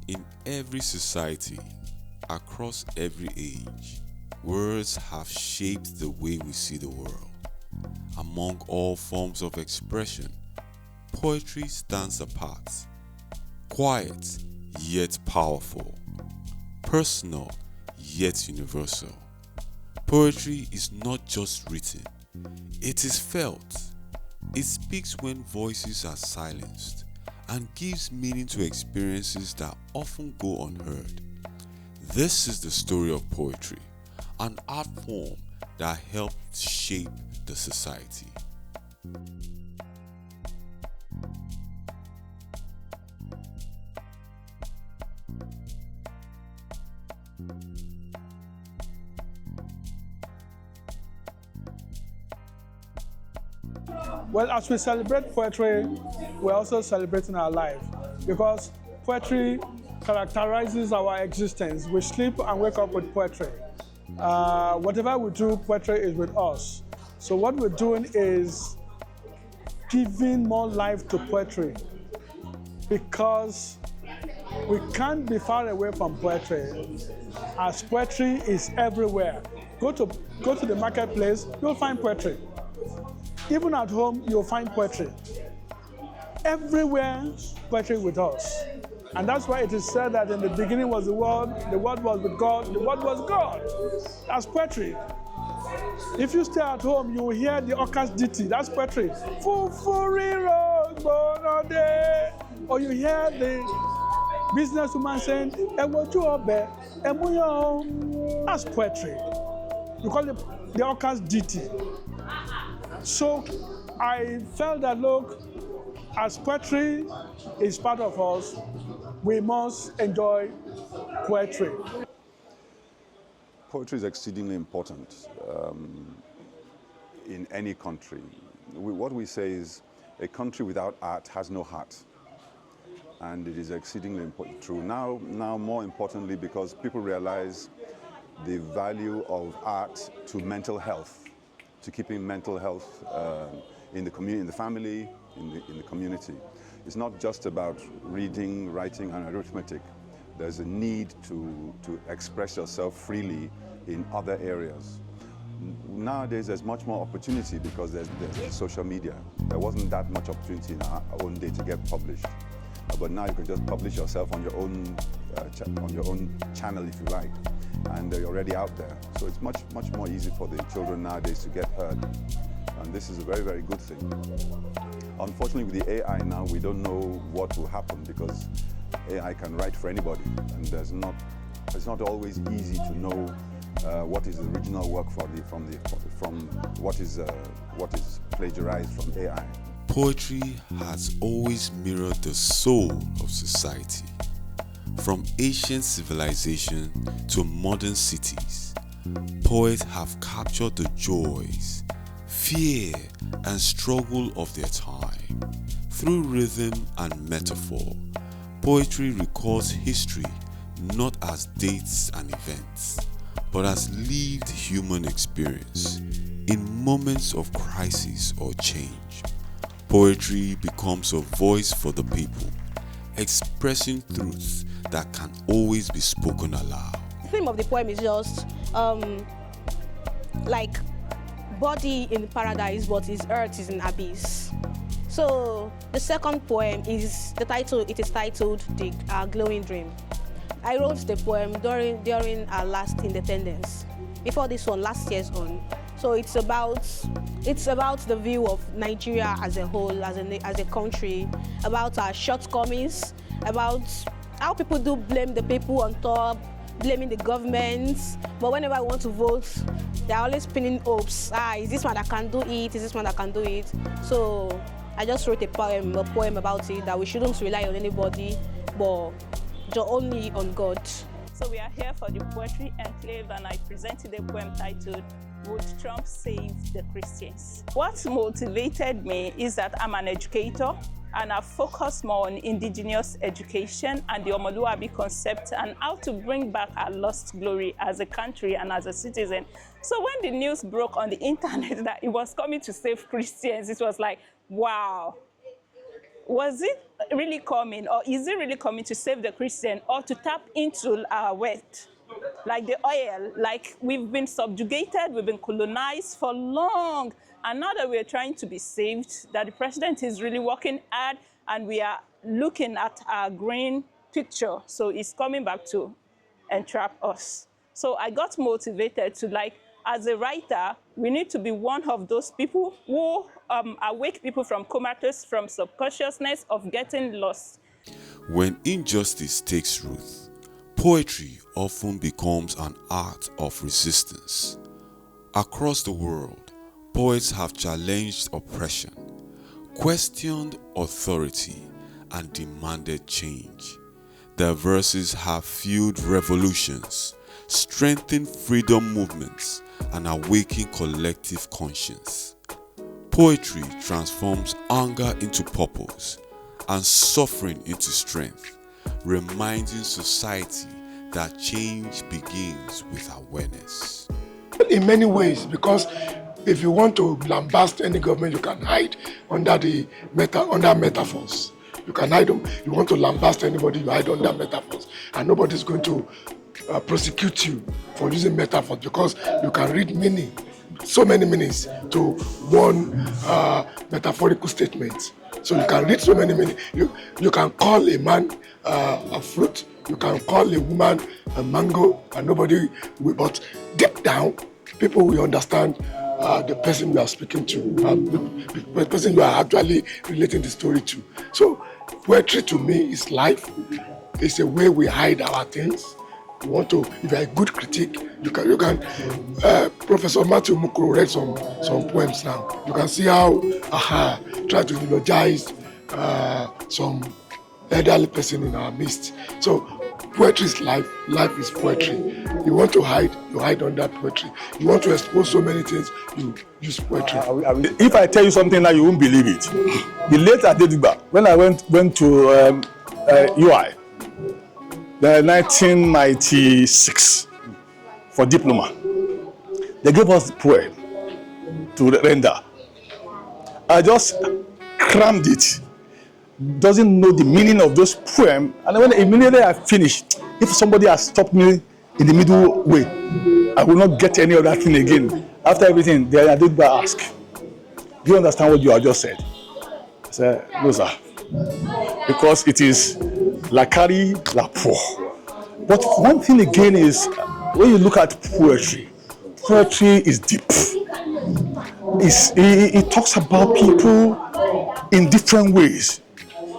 In every society, across every age, words have shaped the way we see the world. Among all forms of expression, poetry stands apart. Quiet, yet powerful. Personal, yet universal. Poetry is not just written, it is felt. It speaks when voices are silenced and gives meaning to experiences that often go unheard. This is the story of poetry, an art form that helped shape the society. Well, as we celebrate poetry, we're also celebrating our life because poetry characterizes our existence. We sleep and wake up with poetry. Whatever we do, poetry is with us. So what we're doing is giving more life to poetry because we can't be far away from poetry as poetry is everywhere. Go to the marketplace, you'll find poetry. Even at home, you'll find poetry. Everywhere, poetry with us. And that's why it is said that in the beginning was the Word was with God, the Word was God. That's poetry. If you stay at home, you will hear the Okas ditty, that's poetry. Or you hear the businesswoman saying, that's poetry. You call it the Okas ditty. So I felt that, look, as poetry is part of us, we must enjoy poetry. Poetry is exceedingly important in any country. What we say is a country without art has no heart. And it is exceedingly true. Now more importantly, because people realize the value of art to mental health, to keeping mental health in the community, in the family, in the community. It's not just about reading, writing, and arithmetic. There's a need to express yourself freely in other areas. Nowadays, there's much more opportunity because there's social media. There wasn't that much opportunity in our own day to get published. But now you can just publish yourself on your own channel, if you like, and you're already out there. So it's much more easy for the children nowadays to get heard. And this is a very, very good thing. Unfortunately, with the AI now, we don't know what will happen because AI can write for anybody, and it's not always easy to know what is the original work from what is plagiarized from AI. Poetry has always mirrored the soul of society. From ancient civilization to modern cities, poets have captured the joys, fear, and struggle of their time. Through rhythm and metaphor, poetry records history not as dates and events, but as lived human experience in moments of crisis or change. Poetry becomes a voice for the people, expressing truths that can always be spoken aloud. The theme of the poem is just like body in paradise, but his earth is in abyss. So the second poem is titled The Glowing Dream. I wrote the poem during our last independence. Before this one, last year's one. So it's about the view of Nigeria as a whole, as a country, about our shortcomings, about how people do blame the people on top, blaming the government. But whenever I want to vote, they're always pinning hopes. Is this one that can do it? Is this one that can do it? So I just wrote a poem about it, that we shouldn't rely on anybody, but only on God. So we are here for the Poetry Enclave, and I presented a poem titled, Would Trump Save the Christians? What motivated me is that I'm an educator, and I've focused more on indigenous education and the Omoluabi concept and how to bring back our lost glory as a country and as a citizen. So when the news broke on the internet that it was coming to save Christians, it was like, wow. was it really coming, or is it really coming to save the Christian, or to tap into our wealth, like the oil? Like, we've been subjugated, we've been colonized for long, and now that we're trying to be saved, that the president is really working hard, and we are looking at our green picture, so it's coming back to entrap us. So I got motivated to, like, as a writer, we need to be one of those people who awake people from comatose, from subconsciousness of getting lost. When injustice takes root, poetry often becomes an art of resistance. Across the world, poets have challenged oppression, questioned authority, and demanded change. Their verses have fueled revolutions, strengthened freedom movements, and awakened collective conscience. Poetry transforms anger into purpose and suffering into strength, reminding society that change begins with awareness. In many ways, because if you want to lambast any government, you can hide under metaphors. You can hide them. You want to lambast anybody, you hide under metaphors, and nobody's going to prosecute you for using metaphors, because you can read meaning, so many meanings to one metaphorical statement. So you can read so many meanings. You can call a man a fruit, you can call a woman a mango, and nobody will. But deep down, people will understand the person you are speaking to, the person you are actually relating the story to. So poetry to me is life. It's a way we hide our things. You want to, if you're a good critic, you can. Professor Matthew Mukuru read some poems now. You can see how try to eulogize some elderly person in our midst. So poetry is life. Life is poetry. You want to hide, you hide under poetry. You want to expose so many things, you use poetry. If I tell you something now, you won't believe it. The late Adedigba, when I went to UI, the 1996 for diploma, they gave us a poem to render. I just crammed it. Doesn't know the meaning of those poems, and when immediately I finished, if somebody has stopped me in the middle way, I will not get any other thing again. After everything, then I did ask, do you understand what you have just said? I said, no, sir, because it is la carry la pour. But one thing again is, when you look at poetry, poetry is deep. It talks about people in different ways,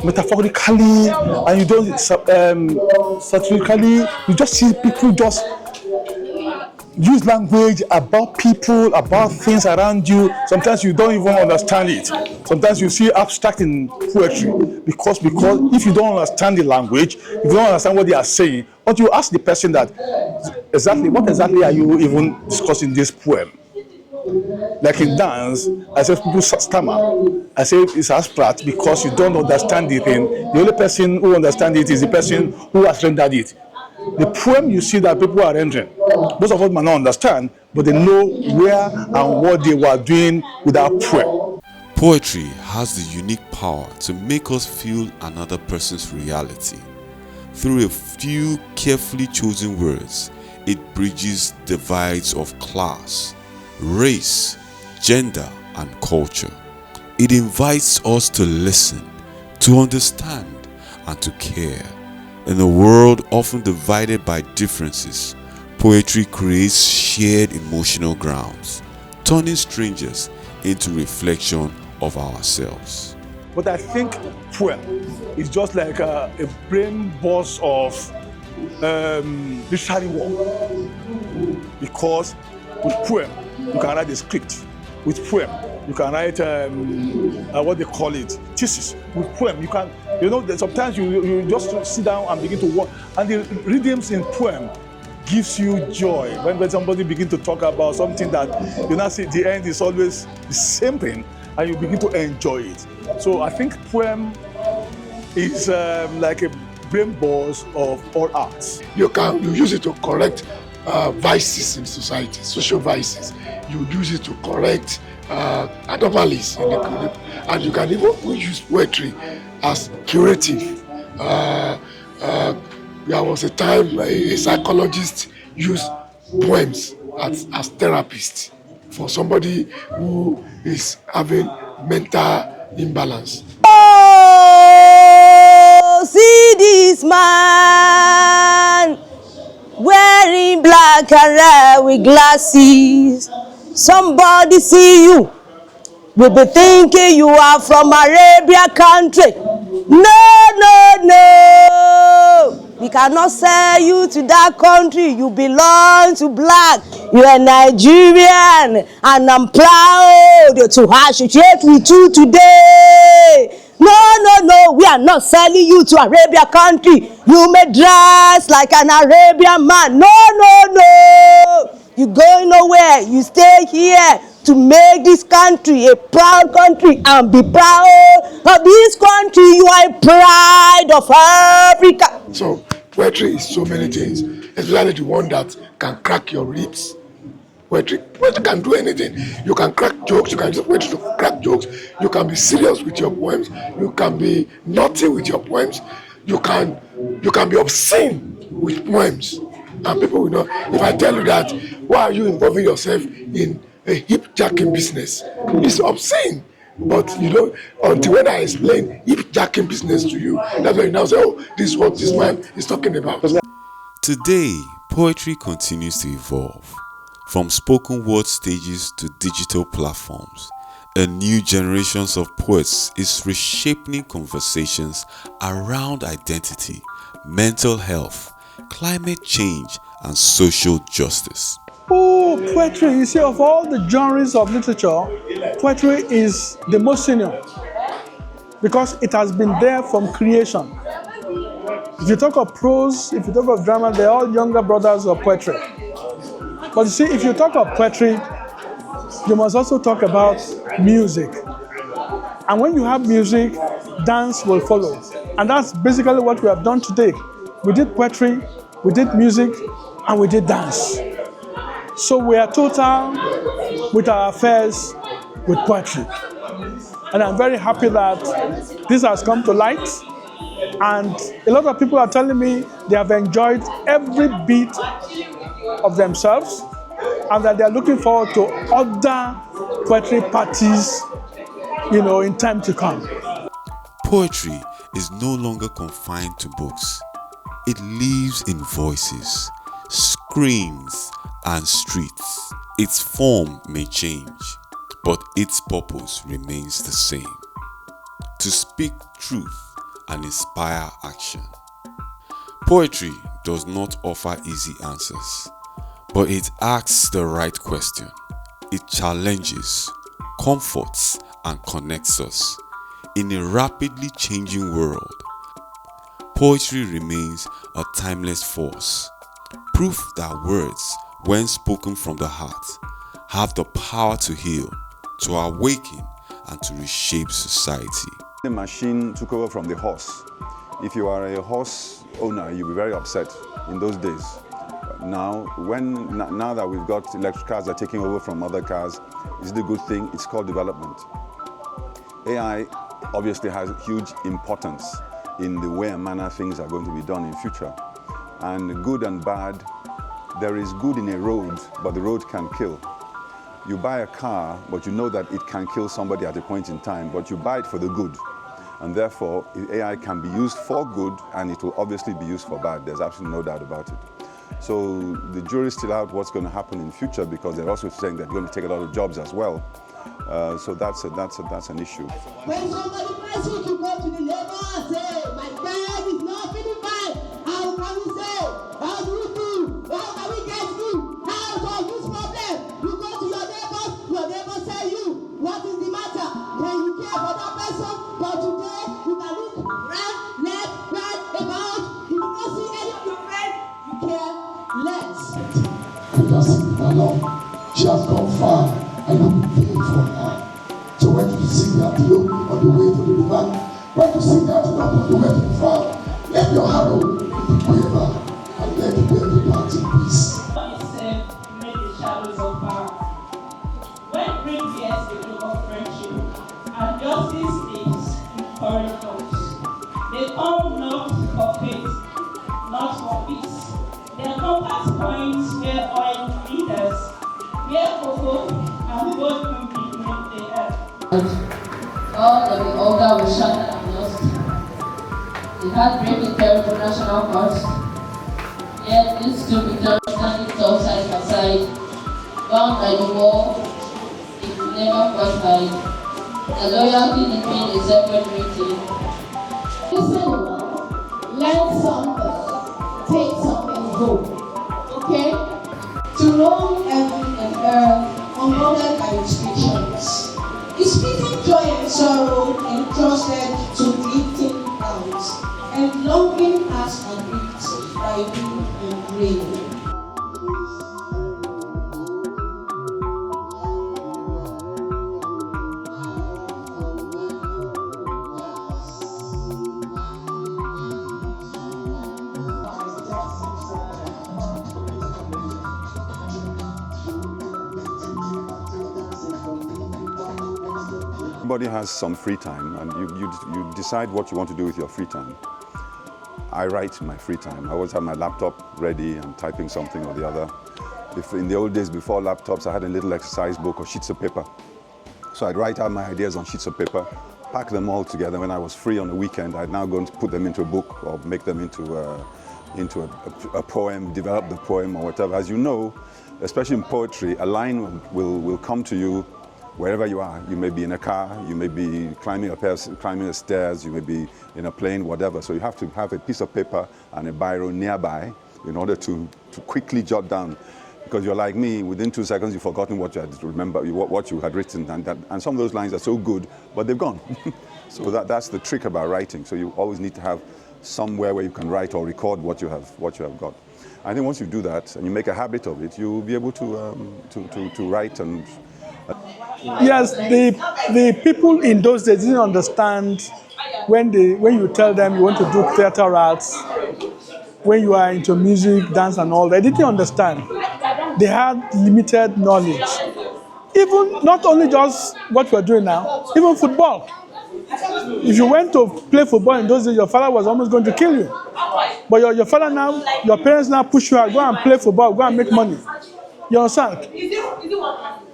metaphorically, and you don't satirically. You just see people just use language about people, about things around you. Sometimes you don't even understand it. Sometimes you see abstract in poetry because if you don't understand the language, if you don't understand what they are saying, but you ask the person that what exactly are you even discussing this poem? Like in dance, I say people stammer. I say it's abstract because you don't understand the thing. The only person who understands it is the person who has rendered it. The poem you see that people are rendering, most of us might not understand, but they know where and what they were doing with that poem. Poetry has the unique power to make us feel another person's reality. Through a few carefully chosen words, it bridges divides of class, race, gender, and culture. It invites us to listen, to understand, and to care. In a world often divided by differences, poetry creates shared emotional grounds, turning strangers into reflection of ourselves. But I think poem is just like a brain boss of literary work, because with poem you can write a script. With poem you can write what they call it, thesis. With poem you can, sometimes you just sit down and begin to work, and the rhythms in poem gives you joy. When somebody begins to talk about something that you now see the end is always the same thing, and you begin to enjoy it. So I think poem is like a brain boss of all arts. You use it to correct vices in society, social vices. You use it to correct anomalies in the community, and you can even use poetry as curative. There was a time a psychologist used poems as therapists for somebody who is having mental imbalance. Oh, see this man wearing black and red with glasses. Somebody see you, will be thinking you are from Arabia country. No, no, no. We cannot sell you to that country. You belong to black. You are Nigerian, and I'm proud to associate with you today. No, no, no, we are not selling you to Arabia country. You may dress like an Arabian man. No, no, no. You going nowhere. You stay here to make this country a proud country and be proud of this country. You are a pride of Africa. So poetry is so many things, especially the one that can crack your ribs. Poetry can do anything. You can crack jokes, you can use poetry to crack jokes, you can be serious with your poems, you can be naughty with your poems, you can be obscene with poems. And people will know. If I tell you that, why are you involving yourself in a hip jacking business? It's obscene. But you know, until when I explain hip jacking business to you, that's when you now say, oh, this is what this man is talking about. Today, poetry continues to evolve. From spoken word stages to digital platforms, a new generation of poets is reshaping conversations around identity, mental health, climate change, and social justice. Oh, poetry, you see, of all the genres of literature, poetry is the most senior because it has been there from creation. If you talk of prose, if you talk of drama, they're all younger brothers of poetry. But you see, if you talk of poetry, you must also talk about music. And when you have music, dance will follow. And that's basically what we have done today. We did poetry, we did music, and we did dance. So we are total with our affairs with poetry. And I'm very happy that this has come to light. And a lot of people are telling me they have enjoyed every bit of themselves and that they are looking forward to other poetry parties, you know, in time to come. Poetry is no longer confined to books. It lives in voices, screams, and streets. Its form may change, but its purpose remains the same: to speak truth and inspire action. Poetry does not offer easy answers, but it asks the right question. It challenges, comforts, and connects us. In a rapidly changing world, poetry remains a timeless force, proof that words, when spoken from the heart, have the power to heal, to awaken, and to reshape society. The machine took over from the horse. If you are a horse owner, you'll be very upset in those days. Now that we've got electric cars that are taking over from other cars, is it a good thing? It's called development. AI obviously has huge importance in the way and manner things are going to be done in future. And good and bad, there is good in a road, but the road can kill. You buy a car, but you know that it can kill somebody at a point in time, but you buy it for the good. And therefore, AI can be used for good, and it will obviously be used for bad. There's absolutely no doubt about it. So the jury's still out what's going to happen in future, because they're also saying they're going to take a lot of jobs as well. So that's an issue. When somebody press you to go to the labor and say, my bag is not feeling fine, how can we say? How do we do? How can we get you? How solve this problem? You go to your neighbors tell you, what is the matter? Can you care for that person? But today, you can look right, left, right, about. If you don't see any of your friends, you care less. I just leave her alone. She has gone far. I don't pay for her. So when you sing that low on the way to the river, when you sing that low on the way to the farm, let your arrow be the quiver and let the baby part in peace. Made the shadows of power. When great years the group of friendship, and justice is encouraged us. All of the older was shattered and lost. The heartbreaking terrible national cost. Yet these two victorious standing tall side by side, bound by the war, if never fought by. The loyalty between a separate meeting. Listen, learn something, take something, go. Okay? To roam heaven and earth, unbounded by restrictions. Is speaking joy and sorrow entrusted to drifting clouds, and longing as a gift by wind and rain. Everybody has some free time, and you decide what you want to do with your free time. I write in my free time. I always have my laptop ready and typing something or the other. If in the old days before laptops, I had a little exercise book or sheets of paper. So I'd write out my ideas on sheets of paper, pack them all together. When I was free on the weekend, I'd now go and put them into a book or make them into a poem, develop the poem or whatever. As you know, especially in poetry, a line will come to you wherever you are. You may be in a car, you may be climbing the stairs, you may be in a plane, whatever. So you have to have a piece of paper and a biro nearby in order to quickly jot down. Because you're like me, within 2 seconds you've forgotten what you had what you had written, and some of those lines are so good, but they've gone. So that's the trick about writing. So you always need to have somewhere where you can write or record what you have got. I think once you do that and you make a habit of it, you'll be able to write and. Yes, the people in those days didn't understand when you tell them you want to do theater arts, when you are into music, dance and all, they didn't understand. They had limited knowledge. Even not only just what we're doing now, even football. If you went to play football in those days, your father was almost going to kill you. But your father now, your parents now push you out, go and play football, go and make money. You understand?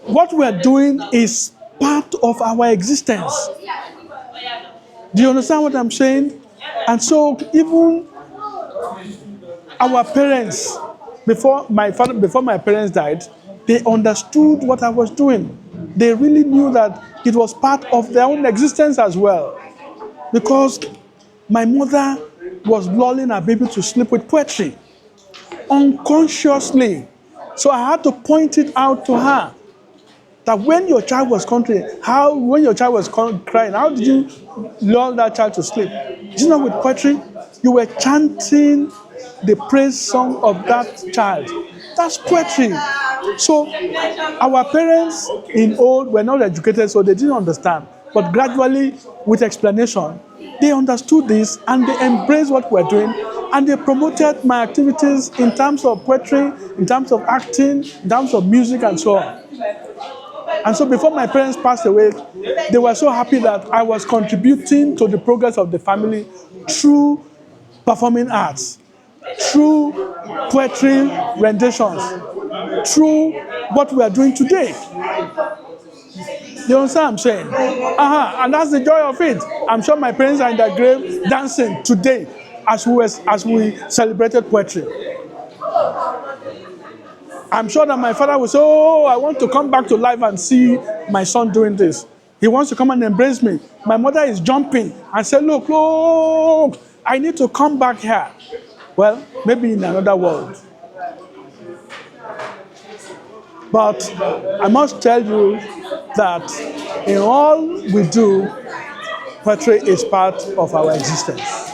What we're doing is part of our existence. Do you understand what I'm saying? And so even our parents, before my parents died, they understood what I was doing. They really knew that it was part of their own existence as well. Because my mother was lulling her baby to sleep with poetry, unconsciously. So I had to point it out to her. That when your child was crying, how did you lull that child to sleep? Do you know, with poetry, you were chanting the praise song of that child. That's poetry. So our parents in old were not educated, so they didn't understand. But gradually, with explanation, they understood this and they embraced what we're doing, and they promoted my activities in terms of poetry, in terms of acting, in terms of music and so on. And so before my parents passed away, they were so happy that I was contributing to the progress of the family through performing arts, through poetry renditions, through what we are doing today. You understand what I'm saying? And that's the joy of it. I'm sure my parents are in their grave dancing today as we celebrated poetry. I'm sure that my father will say, oh, I want to come back to life and see my son doing this. He wants to come and embrace me. My mother is jumping and say, look, I need to come back here. Well, maybe in another world. But I must tell you that in all we do, poetry is part of our existence.